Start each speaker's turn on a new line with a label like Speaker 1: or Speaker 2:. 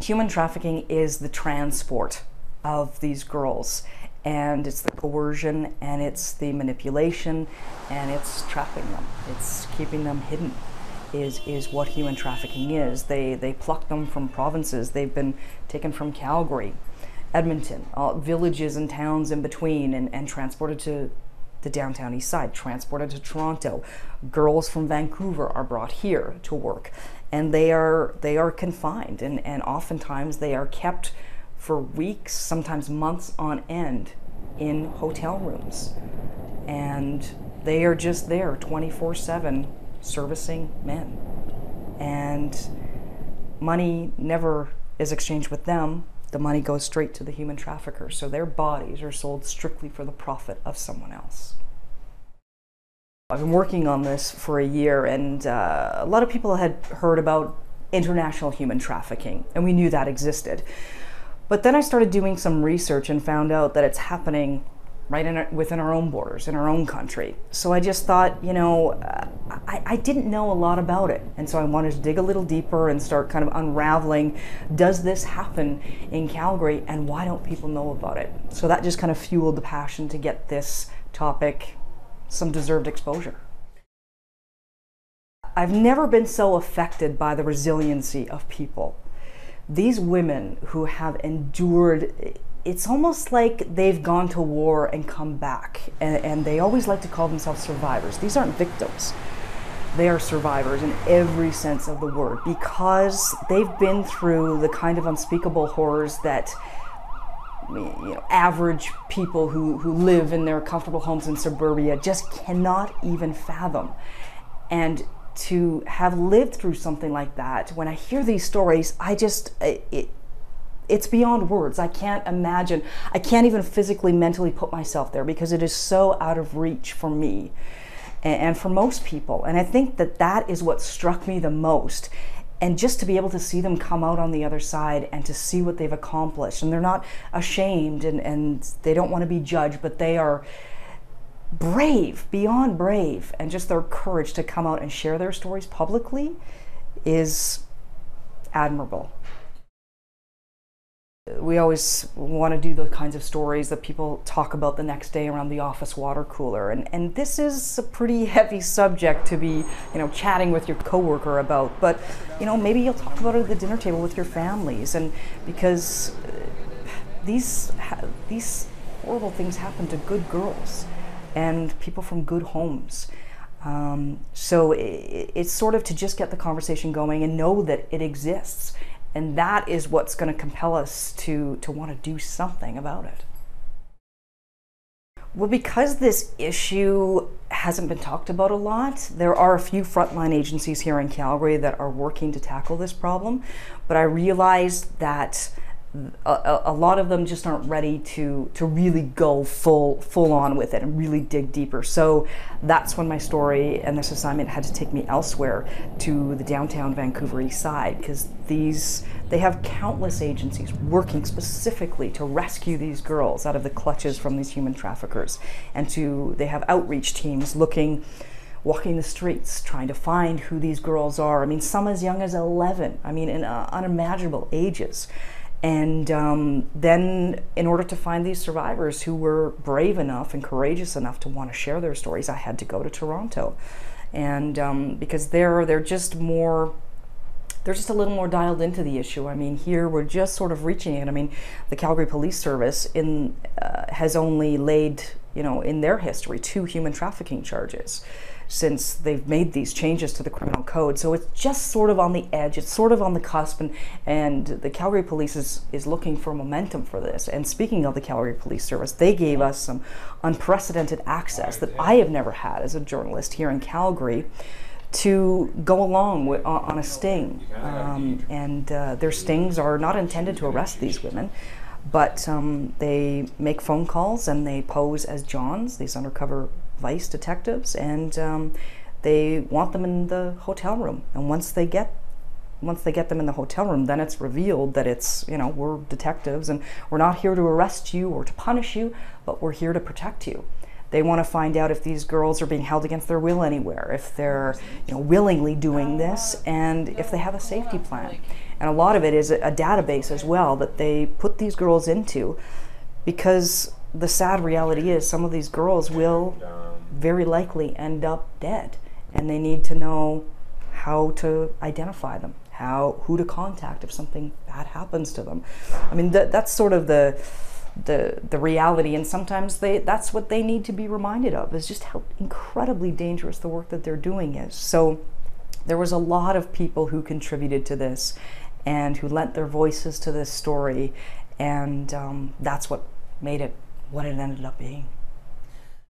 Speaker 1: Human trafficking is the transport of these girls, and it's the coercion, and it's the manipulation, and it's trapping them. It's keeping them hidden is what human trafficking is. They pluck them from provinces. They've been taken from Calgary, Edmonton, villages and towns in between, and transported to the downtown east side, transported to Toronto. Girls from Vancouver are brought here to work, and they are confined, and oftentimes they are kept for weeks, sometimes months on end, in hotel rooms, and they are just there 24/7 servicing men, and money never is exchanged with them. The money goes straight to the human traffickers, so their bodies are sold strictly for the profit of someone else. I've been working on this for a year, and a lot of people had heard about international human trafficking, and we knew that existed. But then I started doing some research and found out that it's happening right within our own borders, in our own country. So I just thought, you know, I didn't know a lot about it. And so I wanted to dig a little deeper and start kind of unraveling, does this happen in Calgary, and why don't people know about it? So that just kind of fueled the passion to get this topic some deserved exposure. I've never been so affected by the resiliency of people. These women who have endured, it's almost like they've gone to war and come back, and they always like to call themselves survivors. These aren't victims. They are survivors in every sense of the word, because they've been through the kind of unspeakable horrors that average people who live in their comfortable homes in suburbia just cannot even fathom. And to have lived through something like that, when I hear these stories, it's beyond words. I can't imagine. I can't even physically, mentally put myself there, because it is so out of reach for me and for most people. And I think that is what struck me the most. And just to be able to see them come out on the other side and to see what they've accomplished. And they're not ashamed, and they don't want to be judged, but they are brave, beyond brave. And just their courage to come out and share their stories publicly is admirable. We always want to do the kinds of stories that people talk about the next day around the office water cooler, and this is a pretty heavy subject to be, chatting with your coworker about. But maybe you'll talk about it at the dinner table with your families, and because these horrible things happen to good girls and people from good homes. So it's sort of to just get the conversation going and know that it exists. And that is what's going to compel us to want to do something about it. Well, because this issue hasn't been talked about a lot, there are a few frontline agencies here in Calgary that are working to tackle this problem. But I realized that a lot of them just aren't ready to really go full on with it and really dig deeper. So that's when my story and this assignment had to take me elsewhere, to the downtown Vancouver east side, because they have countless agencies working specifically to rescue these girls out of the clutches from these human traffickers, and they have outreach teams walking the streets, trying to find who these girls are. I mean, some as young as 11. I mean, in unimaginable ages. And then in order to find these survivors who were brave enough and courageous enough to want to share their stories, I had to go to Toronto. And because they're just a little more dialed into the issue. I mean, here we're just sort of reaching it. I mean, the Calgary Police Service has only laid, in their history, 2 human trafficking charges since they've made these changes to the criminal code. So it's just sort of on the edge, it's sort of on the cusp, and the Calgary Police is looking for momentum for this. And speaking of the Calgary Police Service, they gave us some unprecedented access that I have never had as a journalist here in Calgary to go along on a sting. Their stings are not intended to arrest these women, but they make phone calls and they pose as Johns, these undercover vice detectives, and they want them in the hotel room. And once they get them in the hotel room, then it's revealed that it's, we're detectives and we're not here to arrest you or to punish you, but we're here to protect you. They want to find out if these girls are being held against their will anywhere, if they're willingly doing this, and if they have a safety plan. And a lot of it is a database as well that they put these girls into, because the sad reality is some of these girls will very likely end up dead, and they need to know how to identify them, who to contact if something bad happens to them. I mean, that's sort of the reality, and sometimes that's what they need to be reminded of, is just how incredibly dangerous the work that they're doing is. So there was a lot of people who contributed to this and who lent their voices to this story, and that's what made it what it ended up being.